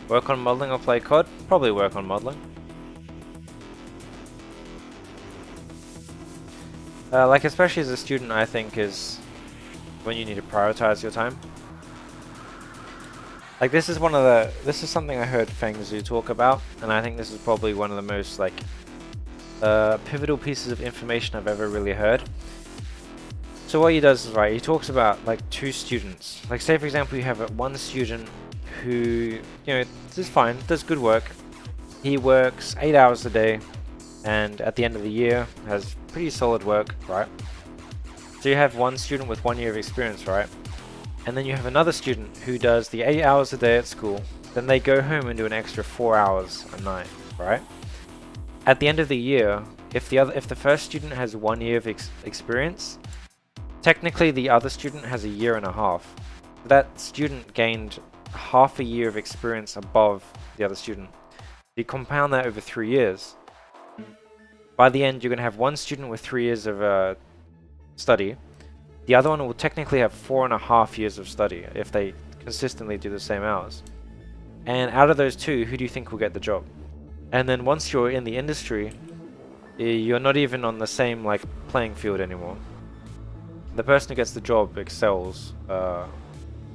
Work on modeling or play COD? Probably work on modeling. Like especially as a student, I think is when you need to prioritize your time. Like this is something I heard Feng Zhu talk about, and I think this is probably one of the most like pivotal pieces of information I've ever really heard. So what he does is, right, he talks about like two students. Like say for example you have one student who, you know, this is fine, does good work. He works 8 hours a day, and at the end of the year has pretty solid work, right? So you have one student with 1 year of experience, right? And then you have another student who does the 8 hours a day at school, then they go home and do an extra 4 hours a night, right? At the end of the year, if the first student has 1 year of experience, technically the other student has a year and a half. That student gained half a year of experience above the other student. You compound that over 3 years. By the end, you're going to have one student with 3 years of study. The other one will technically have 4.5 years of study if they consistently do the same hours. And out of those two, who do you think will get the job? And then once you're in the industry, you're not even on the same like playing field anymore. The person who gets the job excels,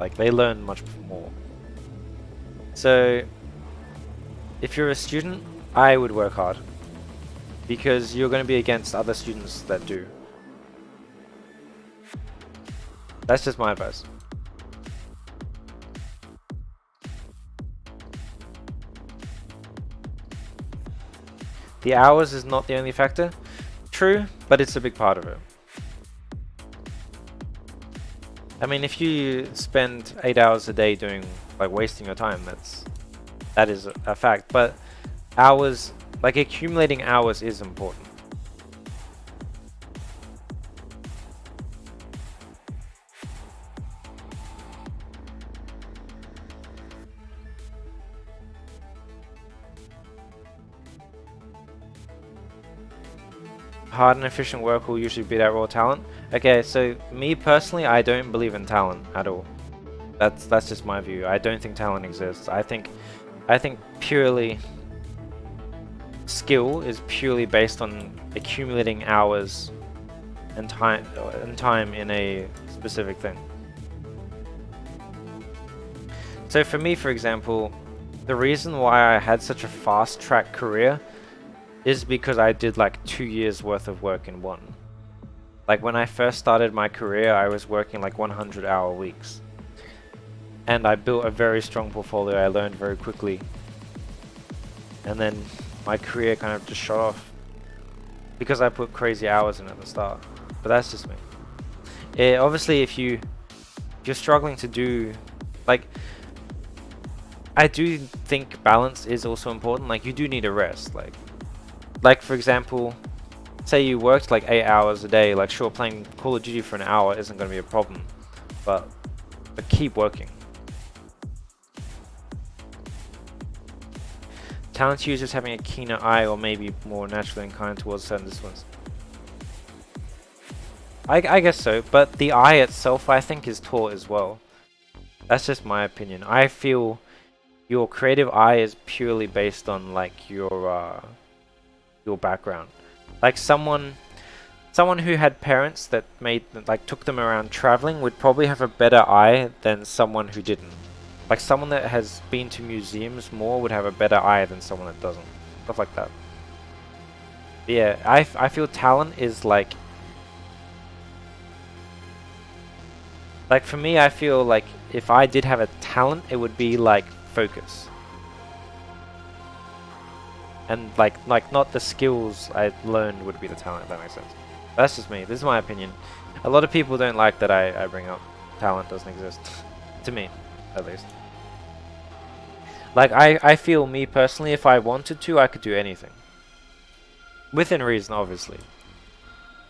like they learn much more. So if you're a student, I would work hard, because you're going to be against other students that do. That's just my advice. The hours is not the only factor. True, but it's a big part of it. I mean, if you spend 8 hours a day doing, like, wasting your time, that is a fact. But hours, like accumulating hours, is important. Hard and efficient work will usually beat out raw talent. Okay, so me personally, I don't believe in talent at all. That's just my view. I don't think talent exists. I think purely skill is purely based on accumulating hours and time in a specific thing. So for me, for example, the reason why I had such a fast track career is because I did like 2 years worth of work in one. Like when I first started my career, I was working like 100-hour weeks. And I built a very strong portfolio. I learned very quickly. And then my career kind of just shot off because I put crazy hours in at the start. But that's just me. Obviously, if you're struggling to do, like, I do think balance is also important. Like, you do need a rest. Like for example, say you worked like 8 hours a day. Like, sure, playing Call of Duty for an hour isn't going to be a problem, but keep working. Talent users having a keener eye, or maybe more naturally inclined towards certain disciplines. I guess so, but the eye itself, I think, is taught as well. That's just my opinion. I feel your creative eye is purely based on like your background. Like someone who had parents that took them around traveling would probably have a better eye than someone who didn't. Like someone that has been to museums more would have a better eye than someone that doesn't. Stuff like that. But yeah, I feel talent is like for me, I feel like if I did have a talent, it would be like focus. And like not the skills I learned would be the talent, if that makes sense. That's just me. This is my opinion. A lot of people don't like that I bring up talent doesn't exist. To me, at least. Like, I feel, me personally, if I wanted to, I could do anything. Within reason, obviously.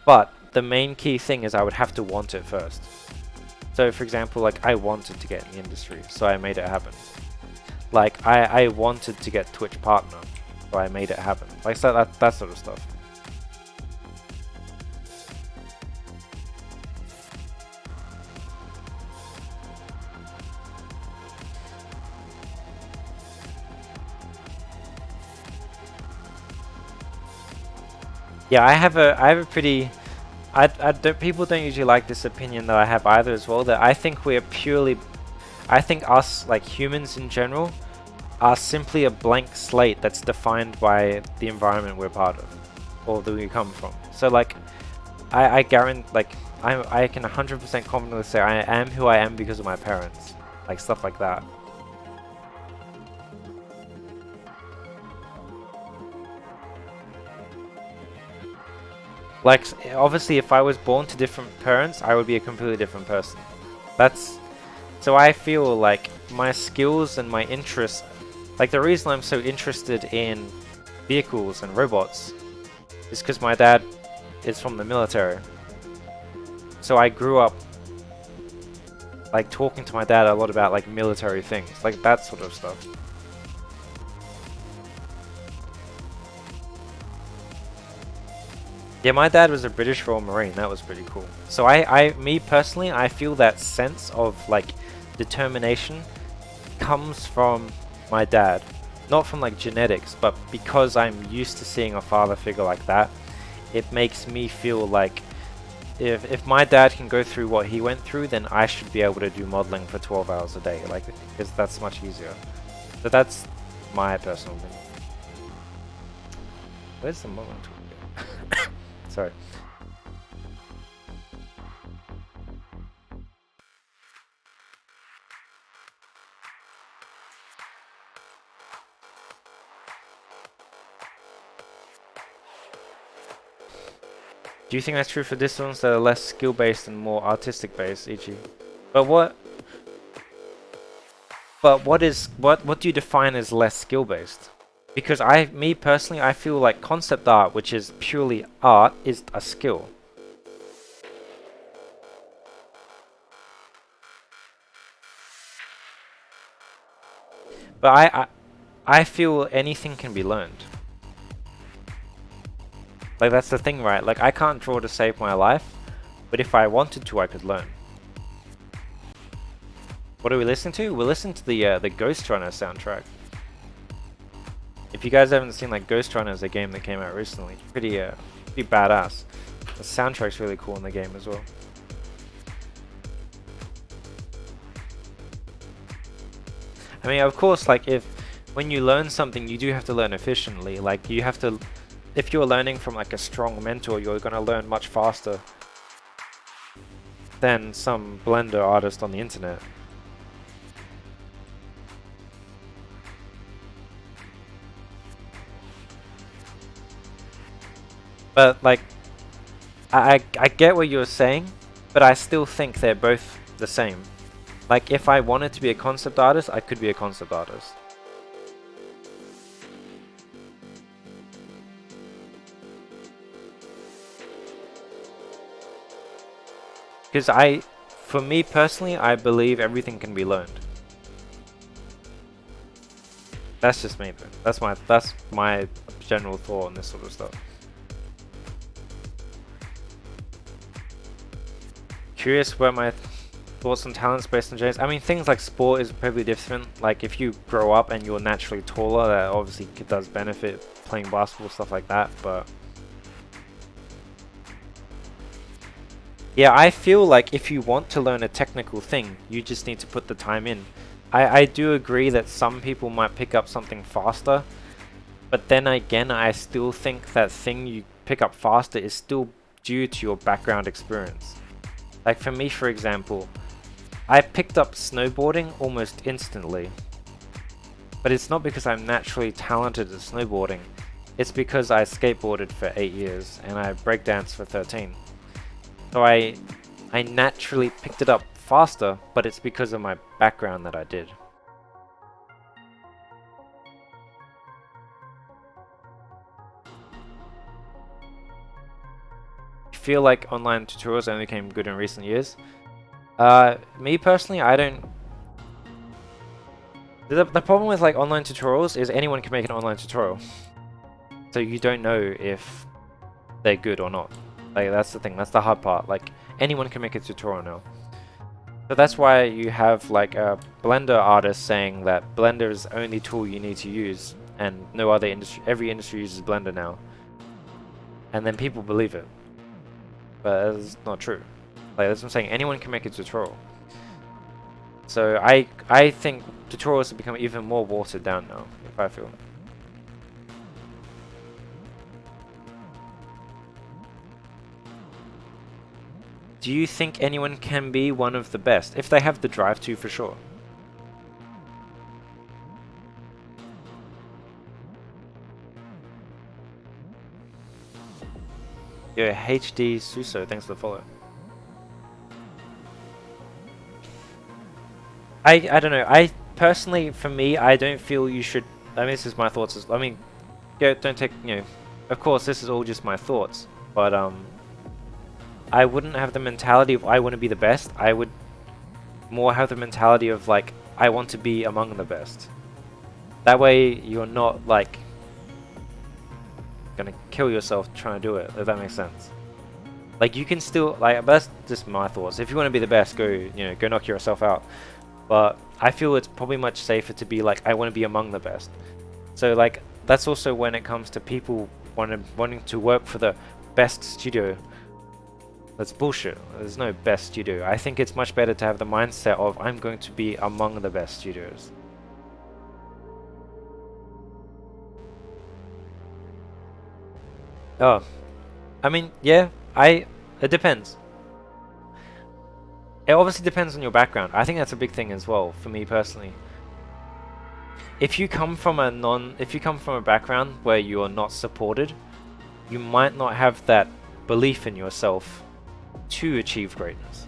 But the main key thing is I would have to want it first. So, for example, like, I wanted to get in the industry, so I made it happen. Like, I wanted to get Twitch partner, so I made it happen. Like, so that sort of stuff. Yeah, I have a pretty, I don't, people don't usually like this opinion that I have either as well, that I think we're purely, I think us, like humans in general, are simply a blank slate that's defined by the environment we're part of, or that we come from. So like, I guarantee, like, I can 100% confidently say I am who I am because of my parents, like stuff like that. Like, obviously, if I was born to different parents, I would be a completely different person. That's, so I feel like my skills and my interests, like the reason I'm so interested in vehicles and robots is because my dad is from the military. So I grew up like talking to my dad a lot about like military things, like that sort of stuff. Yeah, my dad was a British Royal Marine. That was pretty cool. So me personally, I feel that sense of like determination comes from my dad. Not from like genetics, but because I'm used to seeing a father figure like that, it makes me feel like if my dad can go through what he went through, then I should be able to do modeling for 12 hours a day, like, because that's much easier. So that's my personal opinion. Where's the modeling tool? Sorry. Do you think that's true for disciplines that are less skill-based and more artistic-based, e.g.? But what? But what do you define as less skill-based? Because me personally, I feel like concept art, which is purely art, is a skill. But I feel anything can be learned. Like, that's the thing, right? Like, I can't draw to save my life, but if I wanted to, I could learn. What are we listening to? We're listening to the Ghost Runner soundtrack. If you guys haven't seen, like, Ghost Runner is a game that came out recently. Pretty badass. The soundtrack's really cool in the game as well. I mean, of course, like, when you learn something, you do have to learn efficiently. Like, you have to, if you're learning from like a strong mentor, you're gonna learn much faster than some Blender artist on the internet. But like, I get what you're saying, but I still think they're both the same. Like, if I wanted to be a concept artist, I could be a concept artist. Because for me personally, I believe everything can be learned. That's just me, though. That's my general thought on this sort of stuff. Curious about my thoughts on talents based on genes. I mean, things like sport is probably different. Like, if you grow up and you're naturally taller, that obviously does benefit playing basketball, stuff like that, but yeah, I feel like if you want to learn a technical thing, you just need to put the time in. I do agree that some people might pick up something faster, but then again, I still think that thing you pick up faster is still due to your background experience. Like for me, for example, I picked up snowboarding almost instantly, but it's not because I'm naturally talented at snowboarding. It's because I skateboarded for 8 years and I breakdanced for 13. So I naturally picked it up faster, but it's because of my background that I did. I feel like online tutorials only became good in recent years. Me personally, I don't. The problem with like online tutorials is anyone can make an online tutorial. So you don't know if they're good or not. Like, that's the thing, that's the hard part. Like, anyone can make a tutorial now. So that's why you have like a Blender artist saying that Blender is the only tool you need to use, and no other industry, every industry uses Blender now. and then people believe it, but it's not true. Like that's what I'm saying. Anyone can make a tutorial. So I think tutorials have become even more watered down now, if I feel. Do you think anyone can be one of the best? If they have the drive to, for sure. Yo, HD Suso, thanks for the follow. I don't know. I personally, for me, I don't feel you should. I mean, this is my thoughts. I mean, don't take, you know. Of course, this is all just my thoughts, but I wouldn't have the mentality of I want to be the best. I would more have the mentality of like I want to be among the best. That way, you're not like gonna kill yourself trying to do it. If that makes sense. Like you can still like, but that's just my thoughts. If you want to be the best, go knock yourself out. But I feel it's probably much safer to be like, I want to be among the best. So like, that's also when it comes to people wanting to work for the best studio. That's bullshit. There's no best studio. I think it's much better to have the mindset of, I'm going to be among the best studios. Oh, I mean, yeah, it depends. It obviously depends on your background. I think that's a big thing as well, for me personally. If you come from a background where you are not supported, you might not have that belief in yourself to achieve greatness.